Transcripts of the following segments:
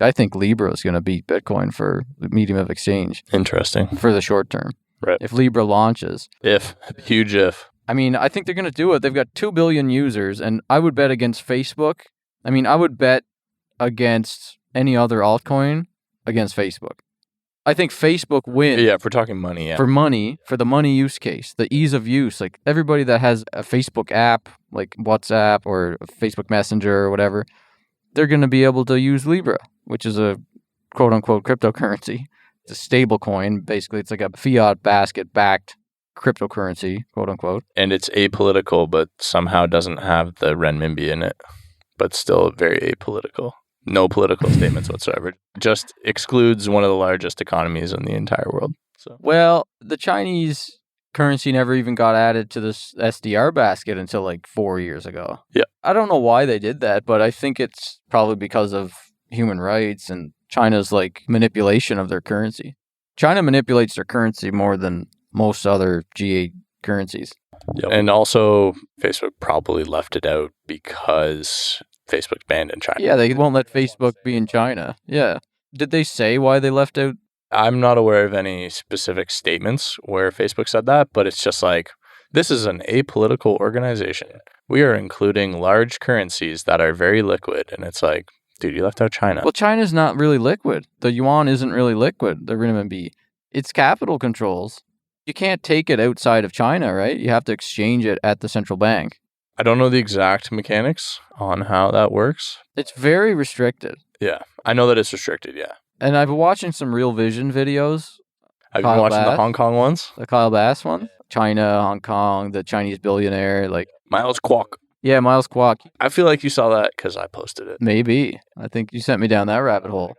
I think Libra is going to beat Bitcoin for the medium of exchange. Interesting. For the short term. Right. If Libra launches. Huge if. I mean, I think they're going to do it. They've got 2 billion users, and I would bet against Facebook. I mean, I would bet against any other altcoin against Facebook. I think Facebook wins. Yeah, if we're talking money, yeah. For money, for the money use case, the ease of use. Like everybody that has a Facebook app, like WhatsApp or Facebook Messenger or whatever, they're going to be able to use Libra, which is a quote-unquote cryptocurrency. It's a stable coin. Basically, it's like a fiat basket-backed cryptocurrency, quote-unquote. And it's apolitical, but somehow doesn't have the renminbi in it, but still very apolitical. No political statements whatsoever. Just excludes one of the largest economies in the entire world. So. Well, the Chinese currency never even got added to this SDR basket until like 4 years ago. Yeah. I don't know why they did that, but I think it's probably because of human rights and China's like manipulation of their currency. China manipulates their currency more than most other G8 currencies. Yep. And also, Facebook probably left it out because Facebook's banned in China. Yeah, they won't let Facebook be in China. Yeah. Did they say why they left out? I'm not aware of any specific statements where Facebook said that, but it's just like, this is an apolitical organization. We are including large currencies that are very liquid. And it's like, dude, you left out China. Well, China's not really liquid. The yuan isn't really liquid, the renminbi. It's capital controls. You can't take it outside of China, right? You have to exchange it at the central bank. I don't know the exact mechanics on how that works. It's very restricted. Yeah. I know that it's restricted, yeah. And I've been watching some Real Vision videos. Have you been watching the Hong Kong ones? The Kyle Bass one? China, Hong Kong, the Chinese billionaire, like... Miles Kwok. Yeah, Miles Kwok. I feel like you saw that because I posted it. Maybe. I think you sent me down that rabbit hole.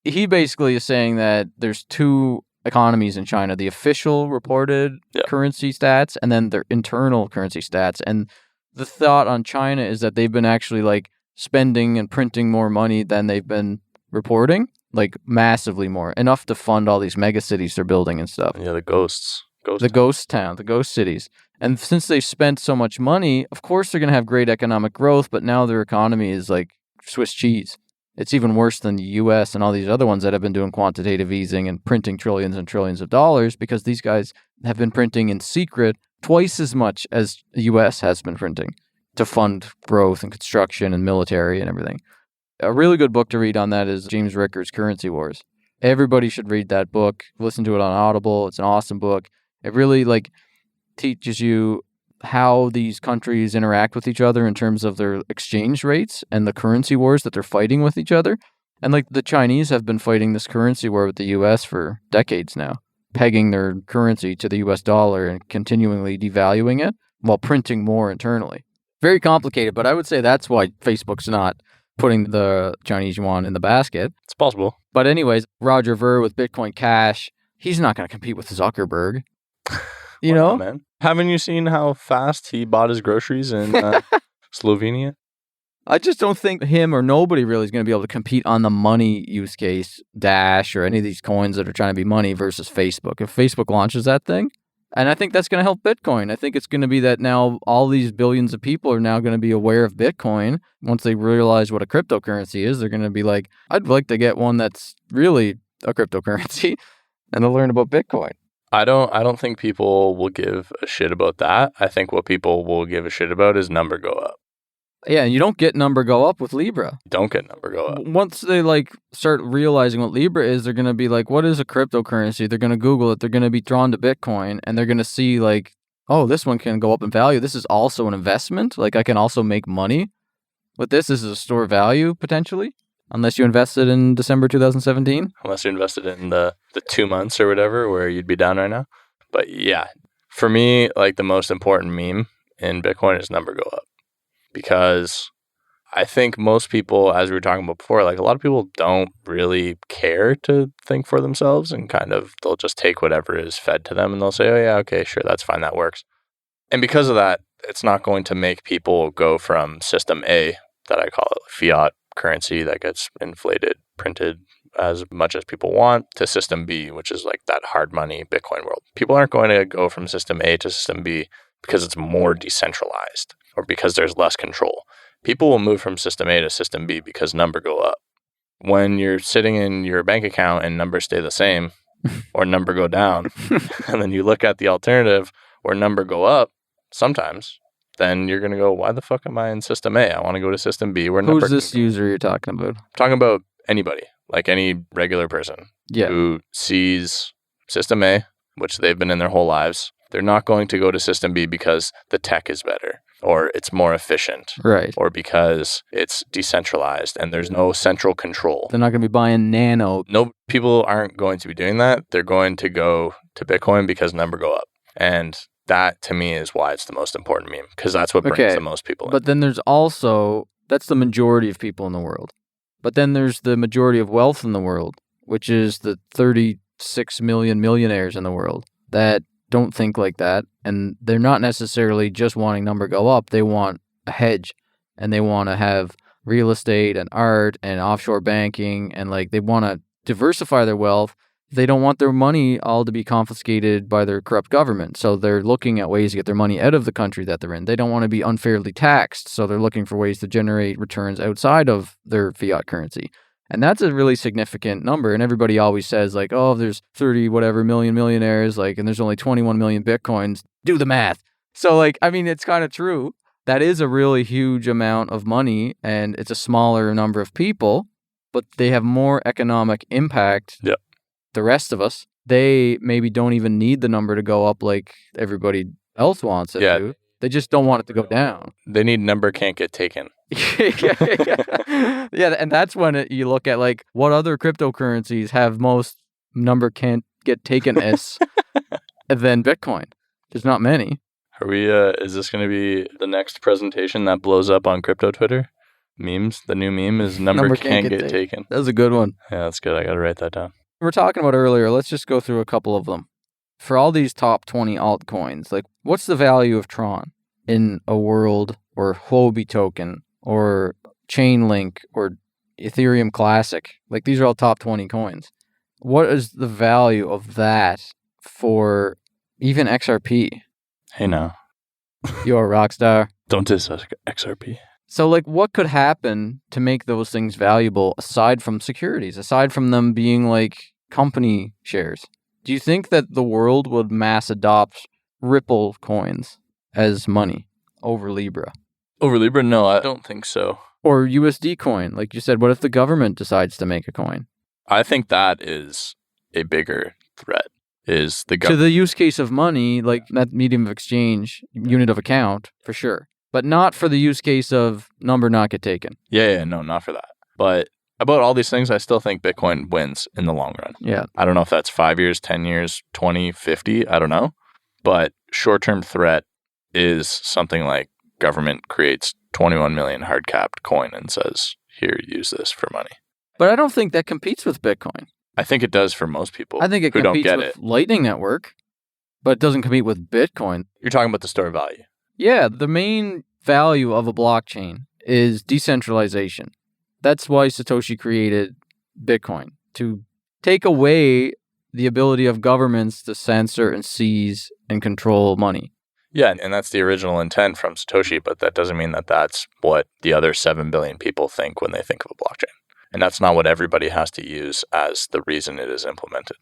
He basically is saying that there's 2 economies in China, the official reported currency stats and then their internal currency stats. And the thought on China is that they've been actually like spending and printing more money than they've been reporting, like massively more, enough to fund all these mega cities they're building and stuff. Yeah, the ghosts. The ghost town, the ghost cities. And since they've spent so much money, of course they're going to have great economic growth, but now their economy is like Swiss cheese. It's even worse than the US and all these other ones that have been doing quantitative easing and printing trillions and trillions of dollars because these guys have been printing in secret twice as much as the US has been printing to fund growth and construction and military and everything. A really good book to read on that is James Ricker's Currency Wars. Everybody should read that book. Listen to it on Audible. It's an awesome book. It really like teaches you how these countries interact with each other in terms of their exchange rates and the currency wars that they're fighting with each other. And like the Chinese have been fighting this currency war with the US for decades now, pegging their currency to the US dollar and continually devaluing it while printing more internally. Very complicated, but I would say that's why Facebook's not putting the Chinese yuan in the basket. It's possible. But anyways, Roger Ver with Bitcoin Cash, he's not going to compete with Zuckerberg. You know? Man. Haven't you seen how fast he bought his groceries in Slovenia? I just don't think him or nobody really is going to be able to compete on the money use case, Dash or any of these coins that are trying to be money versus Facebook. If Facebook launches that thing, and I think that's going to help Bitcoin. I think it's going to be that now all these billions of people are now going to be aware of Bitcoin. Once they realize what a cryptocurrency is, they're going to be like, I'd like to get one that's really a cryptocurrency and to learn about Bitcoin. I don't think people will give a shit about that. I think what people will give a shit about is number go up. Yeah, and you don't get number go up with Libra. You don't get number go up. Once they like start realizing what Libra is, they're going to be like, what is a cryptocurrency? They're going to Google it. They're going to be drawn to Bitcoin and they're going to see like, oh, this one can go up in value. This is also an investment. Like I can also make money with this. This is a store of value potentially. Unless you invested in December 2017. Unless you invested in the 2 months or whatever where you'd be down right now. But yeah, for me, like the most important meme in Bitcoin is number go up. Because I think most people, as we were talking about before, like a lot of people don't really care to think for themselves and kind of they'll just take whatever is fed to them and they'll say, oh yeah, okay, sure, that's fine, that works. And because of that, it's not going to make people go from system A, that I call it fiat currency that gets inflated, printed as much as people want, to system B, which is like that hard money Bitcoin world. People aren't going to go from system A to system B because it's more decentralized or because there's less control. People will move from system A to system B because number go up. when you're sitting in your bank account and numbers stay the same or number go down, and then you look at the alternative where number go up sometimes, then you're going to go, why the fuck am I in system A? I want to go to system B where number Who's this user you're talking about? I'm talking about anybody, like any regular person Yeah. who sees system A, which they've been in their whole lives. They're not going to go to system B because the tech is better or it's more efficient. Right. Or because it's decentralized and there's no central control. They're not going to be buying Nano. No, people aren't going to be doing that. They're going to go to Bitcoin because number go up. And that to me is why it's the most important meme, because that's what brings the most people in. But then there's also, that's the majority of people in the world. But then there's the majority of wealth in the world, which is the 36 million millionaires in the world that don't think like that. And they're not necessarily just wanting number go up. They want a hedge, and they want to have real estate and art and offshore banking, and like they want to diversify their wealth. They don't want their money all to be confiscated by their corrupt government. So they're looking at ways to get their money out of the country that they're in. They don't want to be unfairly taxed. So they're looking for ways to generate returns outside of their fiat currency. And that's a really significant number. And everybody always says like, oh, there's 30 whatever million millionaires, like, and there's only 21 million Bitcoins. Do the math. So like, I mean, it's kind of true. That is a really huge amount of money, and it's a smaller number of people, but they have more economic impact. Yep. The rest of us, they maybe don't even need the number to go up like everybody else wants it to. They just don't want it to go down. They need number can't get taken. Yeah, and that's when you look at like what other cryptocurrencies have most number can't get taken as than Bitcoin. There's not many. Are we? Is this going to be the next presentation that blows up on crypto Twitter? Memes. The new meme is number can't get taken. That was a good one. Yeah, that's good. I got to write that down. We were talking about earlier. Let's just go through a couple of them. For all these top 20 altcoins, like what's the value of Tron in a world, or Huobi token or Chainlink or Ethereum Classic? Like these are all top 20 coins. What is the value of that for even XRP? Hey now. You're a rock star. Don't diss XRP. So like what could happen to make those things valuable aside from securities, aside from them being like company shares? Do you think that the world would mass adopt Ripple coins as money over Libra? Over Libra? No, I don't think so. Or USD coin? Like you said, what if the government decides to make a coin? I think that is a bigger threat. Is the to the use case of money, like that medium of exchange, unit of account, for sure. But not for the use case of number not get taken. Yeah, no, not for that. But about all these things, I still think Bitcoin wins in the long run. Yeah. I don't know if that's 5 years, 10 years, 20, 50, I don't know. But short-term threat is something like government creates 21 million hard-capped coin and says, here, use this for money. But I don't think that competes with Bitcoin. I think it does for most people. I think it who competes don't get with Lightning Network, but it doesn't compete with Bitcoin. You're talking about the store value. Yeah, the main value of a blockchain is decentralization. That's why Satoshi created Bitcoin, to take away the ability of governments to censor and seize and control money. Yeah, and that's the original intent from Satoshi, but that doesn't mean that that's what the other 7 billion people think when they think of a blockchain. And that's not what everybody has to use as the reason it is implemented.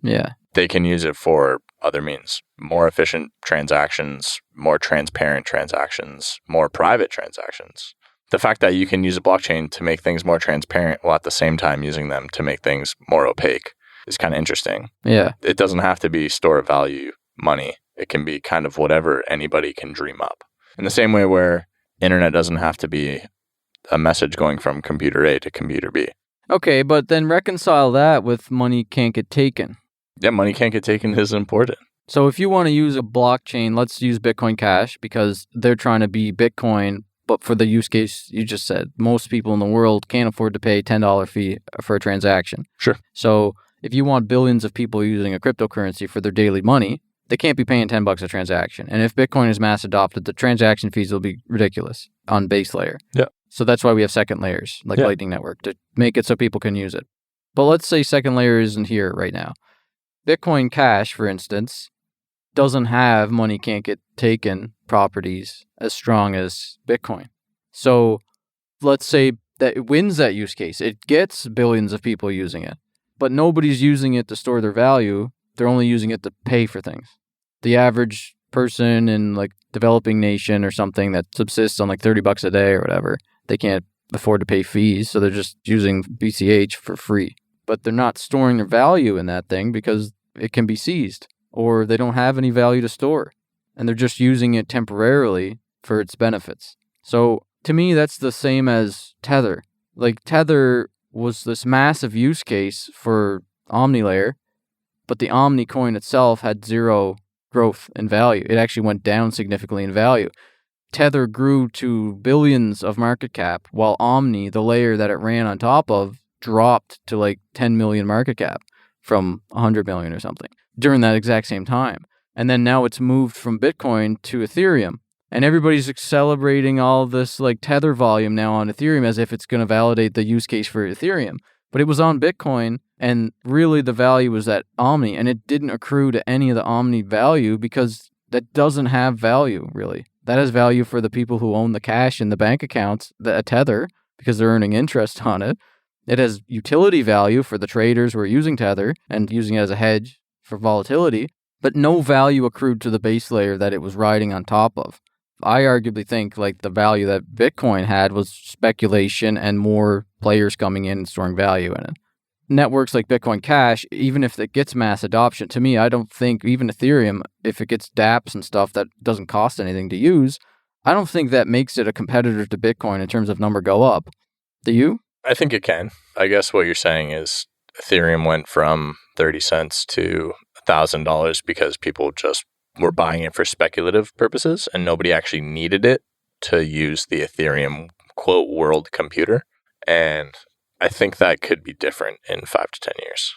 Yeah. They can use it for other means. More efficient transactions, more transparent transactions, more private transactions. The fact that you can use a blockchain to make things more transparent while at the same time using them to make things more opaque is kind of interesting. Yeah. It doesn't have to be store of value money. It can be kind of whatever anybody can dream up. In the same way where internet doesn't have to be a message going from computer A to computer B. Okay, but then reconcile that with money can't get taken. Yeah, money can't get taken is important. So if you want to use a blockchain, let's use Bitcoin Cash because they're trying to be Bitcoin, but for the use case you just said, most people in the world can't afford to pay a $10 fee for a transaction. Sure. So if you want billions of people using a cryptocurrency for their daily money, they can't be paying $10 a transaction. And if Bitcoin is mass adopted, the transaction fees will be ridiculous on base layer. Yeah. So that's why we have second layers, like Lightning Network, to make it so people can use it. But let's say second layer isn't here right now. Bitcoin Cash, for instance, doesn't have money can't get taken properties as strong as Bitcoin. So let's say that it wins that use case. It gets billions of people using it, but nobody's using it to store their value. They're only using it to pay for things. The average person in like developing nation or something that subsists on like $30 a day or whatever, they can't afford to pay fees, so they're just using BCH for free. But they're not storing their value in that thing because it can be seized, or they don't have any value to store, and they're just using it temporarily for its benefits. So to me, that's the same as Tether. Like Tether was this massive use case for OmniLayer, but the Omni coin itself had zero growth in value. It actually went down significantly in value. Tether grew to billions of market cap, while Omni, the layer that it ran on top of, dropped to like 10 million market cap from 100 million or something during that exact same time. And then now it's moved from Bitcoin to Ethereum. And everybody's celebrating all this like Tether volume now on Ethereum as if it's going to validate the use case for Ethereum. But it was on Bitcoin, and really the value was at Omni, and it didn't accrue to any of the Omni value because that doesn't have value, really. That has value for the people who own the cash in the bank accounts, the Tether, because they're earning interest on it. It has utility value for the traders who are using Tether and using it as a hedge for volatility, but no value accrued to the base layer that it was riding on top of. I arguably think like the value that Bitcoin had was speculation and more players coming in and storing value in it. Networks like Bitcoin Cash, even if it gets mass adoption, to me, I don't think even Ethereum, if it gets dApps and stuff that doesn't cost anything to use, I don't think that makes it a competitor to Bitcoin in terms of number go up. Do you? I think it can. I guess what you're saying is Ethereum went from 30 cents to $1,000 because people just were buying it for speculative purposes and nobody actually needed it to use the Ethereum quote world computer. And I think that could be different in 5 to 10 years.